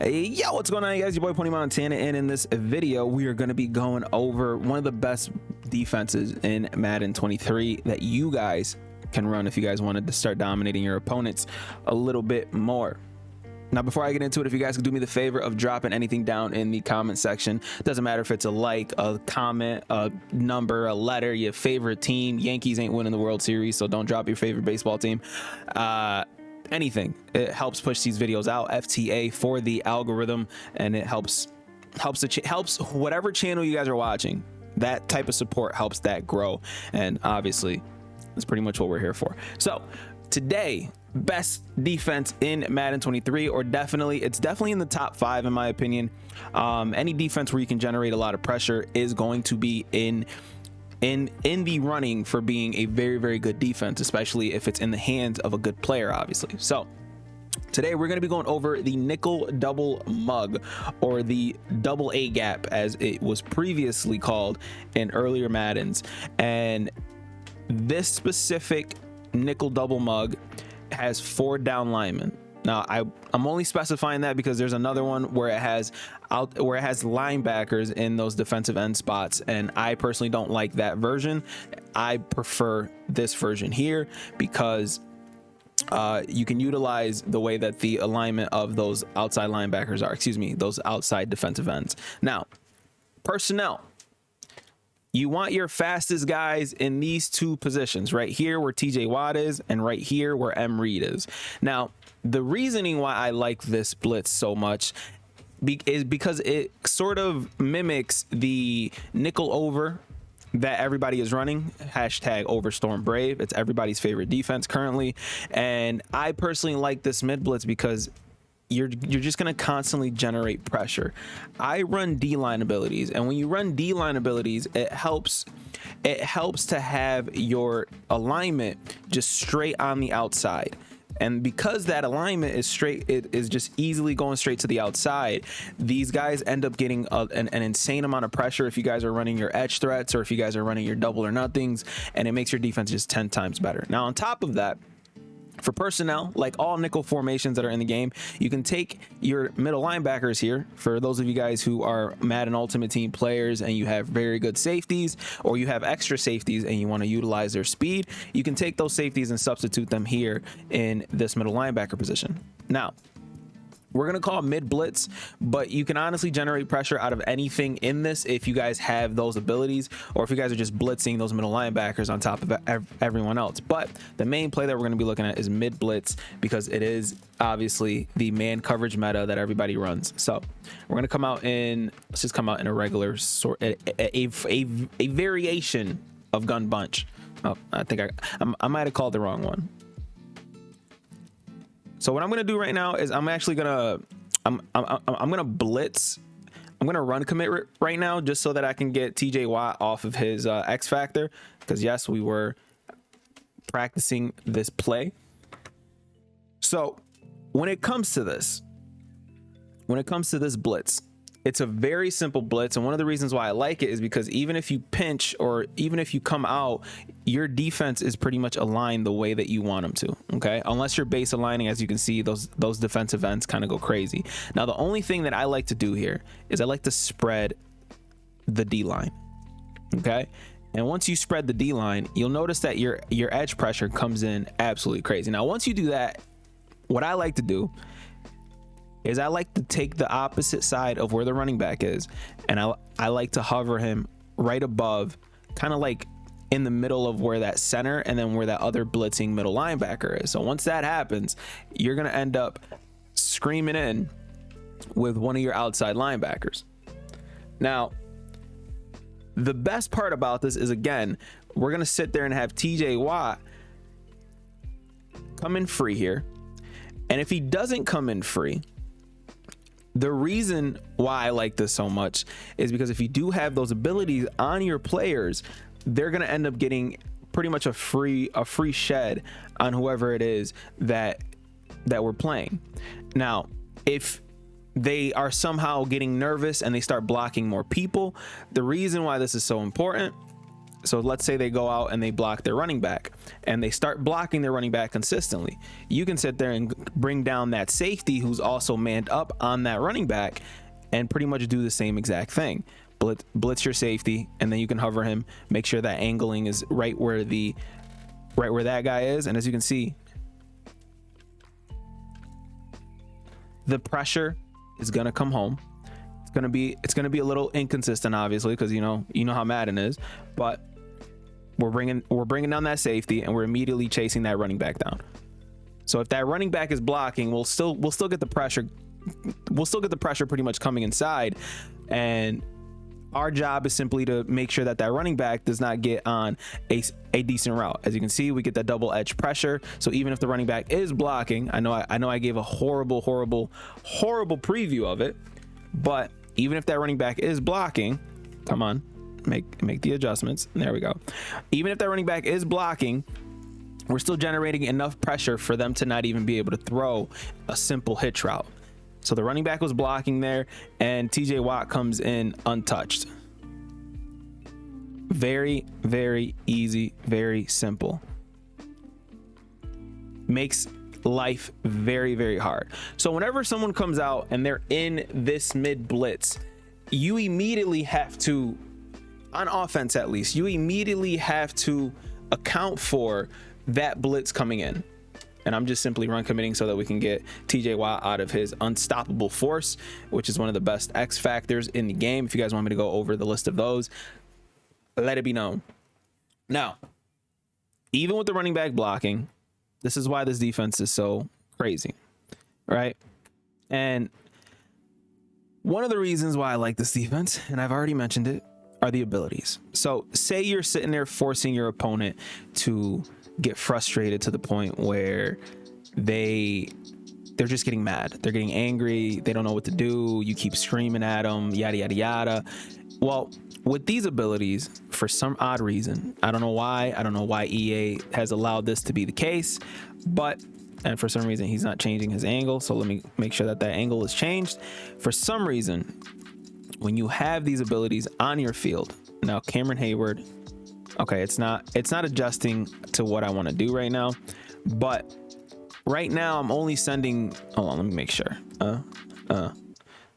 Hey, yo, what's going on, guys? Your boy Pony Montana, and in this video we are going to be going over one of the best defenses in Madden 23 that you guys can run if you guys wanted to start dominating your opponents a little bit more. Now, before I get into it, if you guys could do me the favor of dropping anything down in the comment section, doesn't matter if it's a like, a comment, a number, a letter, your favorite team. Yankees ain't winning the World Series, so don't drop your favorite baseball team. Anything, it helps push these videos out. FTA for the algorithm, and it helps whatever channel you guys are watching. That type of support helps that grow, and obviously that's pretty much what we're here for. So today, best defense in Madden 23, or it's definitely in the top 5 in my opinion. Any defense where you can generate a lot of pressure is going to be in the running for being a very, very good defense, especially if it's in the hands of a good player, obviously. So today we're going to be going over the nickel double mug, or the double A gap as it was previously called in earlier Maddens. And this specific nickel double mug has 4 down linemen. Now I'm only specifying that because there's another one where it has linebackers in those defensive end spots, and I personally don't like that version. I prefer this version here because you can utilize the way that the alignment of those outside linebackers are, those outside defensive ends. Now, personnel. You want your fastest guys in these 2 positions, right here where TJ Watt is and right here where M. Reed is. Now, the reasoning why I like this blitz so much is because it sort of mimics the nickel over that everybody is running. Hashtag Overstorm Brave. It's everybody's favorite defense currently. And I personally like this mid blitz because you're just going to constantly generate pressure. I run D-line abilities, and when you run D-line abilities, it helps to have your alignment just straight on the outside. And because that alignment is straight, it is just easily going straight to the outside. These guys end up getting an insane amount of pressure if you guys are running your edge threats, or if you guys are running your double or nothings, and it makes your defense just 10 times better. Now, on top of that, for personnel, like all nickel formations that are in the game, you can take your middle linebackers here. For those of you guys who are Madden Ultimate Team players and you have very good safeties, or you have extra safeties and you want to utilize their speed, you can take those safeties and substitute them here in this middle linebacker position. Now, we're going to call it mid blitz, but you can honestly generate pressure out of anything in this if you guys have those abilities, or if you guys are just blitzing those middle linebackers on top of everyone else. But the main play that we're going to be looking at is mid blitz, because it is obviously the man coverage meta that everybody runs. So we're going to come out in, let's just come out in a regular sort, a variation of gun bunch. Oh, I think I might have called the wrong one. So what I'm gonna do right now is I'm gonna blitz. I'm gonna run commit right now, just so that I can get TJ Watt off of his X factor, because yes, we were practicing this play. So when it comes to this blitz, it's a very simple blitz, and one of the reasons why I like it is because even if you pinch, or even if you come out, your defense is pretty much aligned the way that you want them to, okay? Unless you're base aligning, as you can see, those defensive ends kind of go crazy. Now, the only thing that I like to do here is I like to spread the D-line, okay? And once you spread the D-line, you'll notice that your edge pressure comes in absolutely crazy. Now, once you do that, what I like to do is I like to take the opposite side of where the running back is, and I like to hover him right above, kind of like in the middle of where that center and then where that other blitzing middle linebacker is. So once that happens, you're going to end up screaming in with one of your outside linebackers. Now, the best part about this is, again, we're going to sit there and have TJ Watt come in free here. And if he doesn't come in free, the reason why I like this so much is because if you do have those abilities on your players, they're going to end up getting pretty much a free shed on whoever it is that we're playing. Now, if they are somehow getting nervous and they start blocking more people, the reason why this is so important So let's say they go out and they block their running back and they start blocking their running back consistently. You can sit there and bring down that safety who's also manned up on that running back and pretty much do the same exact thing. Blitz your safety, and then you can hover him, make sure that angling is right where that guy is. And as you can see, the pressure is going to come home. It's going to be a little inconsistent, obviously, because you know how Madden is, but we're bringing down that safety, and we're immediately chasing that running back down. So if that running back is blocking, we'll still get the pressure. We'll still get the pressure pretty much coming inside, and our job is simply to make sure that that running back does not get on a decent route. As you can see, we get that double edge pressure. So even if the running back is blocking, I know I gave a horrible preview of it, but even if that running back is blocking, come on, make the adjustments. There we go. Even if that running back is blocking, we're still generating enough pressure for them to not even be able to throw a simple hitch route. So the running back was blocking there, and TJ Watt comes in untouched. Very, very easy, very simple. Makes life very, very hard. So whenever someone comes out and they're in this mid blitz, you immediately have to, on offense at least, you immediately have to account for that blitz coming in. And I'm just simply run committing so that we can get TJ Watt out of his unstoppable force, which is one of the best X factors in the game. If you guys want me to go over the list of those, let it be known. Now, even with the running back blocking, this is why this defense is so crazy, right? And one of the reasons why I like this defense, and I've already mentioned it, are the abilities. So say you're sitting there forcing your opponent to get frustrated to the point where they're just getting mad. They're getting angry. They don't know what to do. You keep screaming at them, yada, yada, yada. Well, with these abilities, for some odd reason, I don't know why EA has allowed this to be the case, and for some reason he's not changing his angle. So let me make sure that angle is changed. For some reason, when you have these abilities on your field, now Cameron Hayward, okay, it's not adjusting to what I want to do right now, but right now I'm only sending, hold on, let me make sure.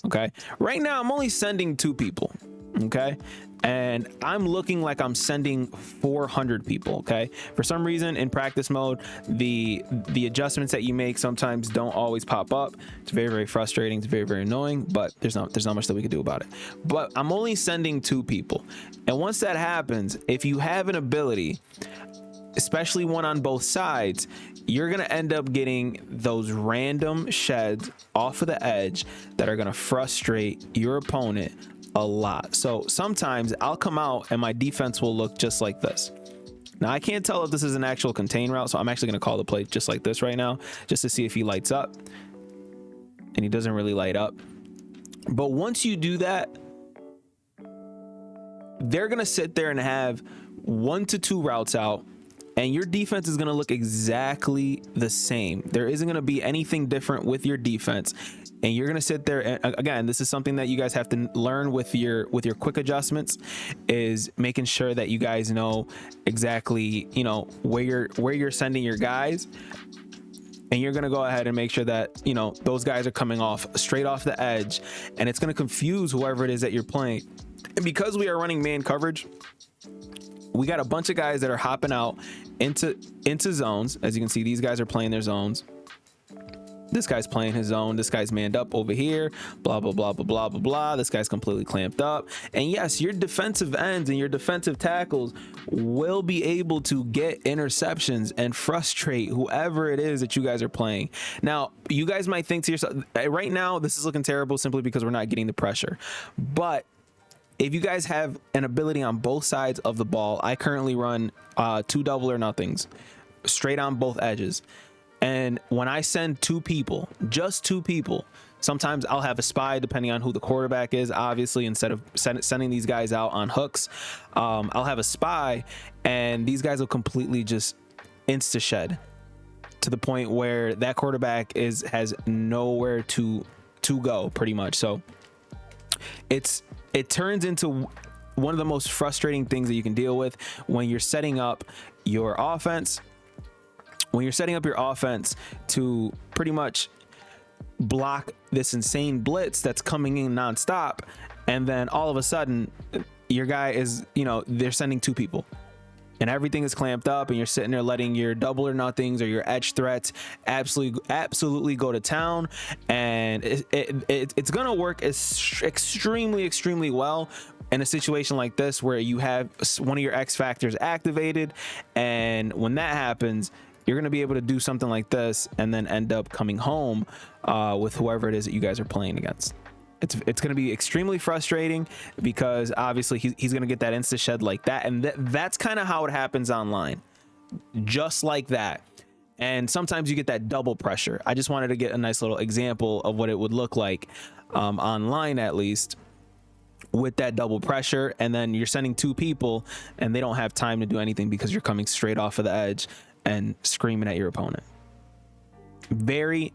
Okay. Right now I'm only sending 2 people. Okay. And I'm looking like I'm sending 400 people. Okay. For some reason in practice mode, the adjustments that you make sometimes don't always pop up. It's very, very frustrating. It's very, very annoying, but there's not much that we can do about it. But I'm only sending 2 people. And once that happens, if you have an ability, especially one on both sides, you're going to end up getting those random sheds off of the edge that are going to frustrate your opponent a lot. So sometimes I'll come out and my defense will look just like this. Now I can't tell if this is an actual contain route, so I'm actually going to call the play just like this right now, just to see if he lights up. And he doesn't really light up. But once you do that, they're going to sit there and have 1 to 2 routes out, and your defense is going to look exactly the same. There isn't going to be anything different with your defense. And you're going to sit there, and again, this is something that you guys have to learn with your quick adjustments, is making sure that you guys know exactly, where you're sending your guys. And you're going to go ahead and make sure that, those guys are coming off straight off the edge, and it's going to confuse whoever it is that you're playing. And because we are running man coverage, we got a bunch of guys that are hopping out into zones. As you can see, these guys are playing their zones. This guy's playing his zone. This guy's manned up over here. Blah, blah, blah, blah, blah, blah, blah. This guy's completely clamped up. And yes, your defensive ends and your defensive tackles will be able to get interceptions and frustrate whoever it is that you guys are playing. Now, you guys might think to yourself, right now, this is looking terrible simply because we're not getting the pressure. But if you guys have an ability on both sides of the ball, I currently run 2 double or nothings straight on both edges. And when I send 2 people, just 2 people, sometimes I'll have a spy depending on who the quarterback is. Obviously, instead of sending these guys out on hooks, I'll have a spy, and these guys will completely just insta shed to the point where that quarterback has nowhere to go pretty much. So it turns into one of the most frustrating things that you can deal with when you're setting up your offense. When you're setting up your offense to pretty much block this insane blitz that's coming in nonstop, and then all of a sudden your guy is, you know, they're sending two people and everything is clamped up, and you're sitting there letting your double or nothings or your edge threats absolutely go to town, and it's gonna work extremely well in a situation like this where you have one of your X factors activated, and when that happens, you're going to be able to do something like this and then end up coming home with whoever it is that you guys are playing against. It's going to be extremely frustrating because obviously he's going to get that insta shed like that, and that's kind of how it happens online, just like that. And sometimes you get that double pressure. I just wanted to get a nice little example of what it would look like online, at least, with that double pressure, and then you're sending two people and they don't have time to do anything because you're coming straight off of the edge and screaming at your opponent. Very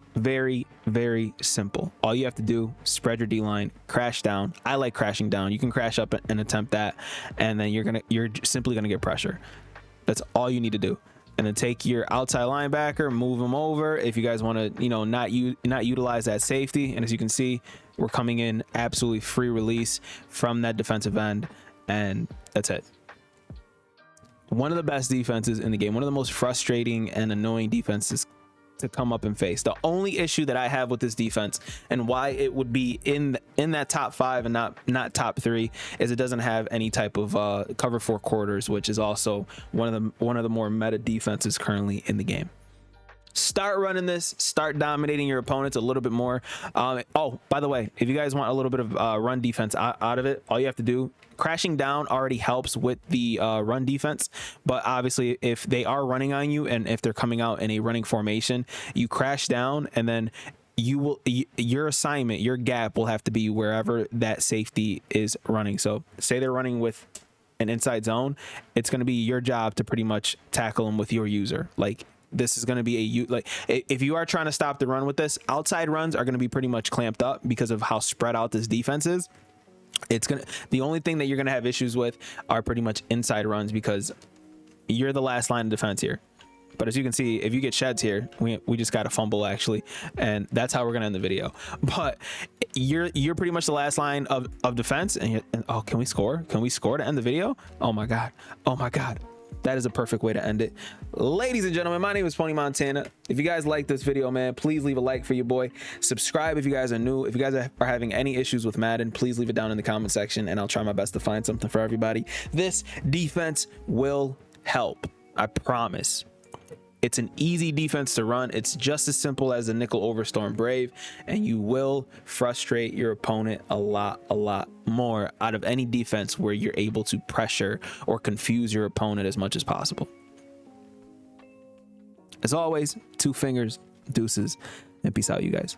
simple. All you have to do, spread your D-line, crash down. I like crashing down. You can crash up and attempt that, and then you're simply gonna get pressure. That's all you need to do. And then take your outside linebacker, move him over if you guys want to, you know, not utilize that safety. And as you can see, we're coming in absolutely free release from that defensive end, and that's it. One of the best defenses in the game, one of the most frustrating and annoying defenses to come up and face. The only issue that I have with this defense and why it would be in that top 5 and not top 3 is it doesn't have any type of cover 4 quarters, which is also one of the more meta defenses currently in the game. Start running this, start dominating your opponents a little bit more. Oh, by the way, if you guys want a little bit of run defense out of it, all you have to do, crashing down already helps with the run defense, but obviously if they are running on you and if they're coming out in a running formation, you crash down, and then your assignment, your gap will have to be wherever that safety is running. So say they're running with an inside zone, it's going to be your job to pretty much tackle them with your user. Like, this is going to be if you are trying to stop the run with this, outside runs are going to be pretty much clamped up because of how spread out this defense is. The only thing that you're going to have issues with are pretty much inside runs because you're the last line of defense here. But as you can see, if you get sheds here, we just got a fumble actually, and that's how we're going to end the video. But you're pretty much the last line of defense, and oh, can we score? Can we score to end the video? Oh my god. That is a perfect way to end it. Ladies and gentlemen, my name is Pony Montana. If you guys like this video, man, please leave a like for your boy. Subscribe if you guys are new. If you guys are having any issues with Madden, please leave it down in the comment section, and I'll try my best to find something for everybody. This defense will help. I promise. It's an easy defense to run. It's just as simple as a nickel over Storm Brave, and you will frustrate your opponent a lot more out of any defense where you're able to pressure or confuse your opponent as much as possible. As always, 2 fingers, deuces, and peace out, you guys.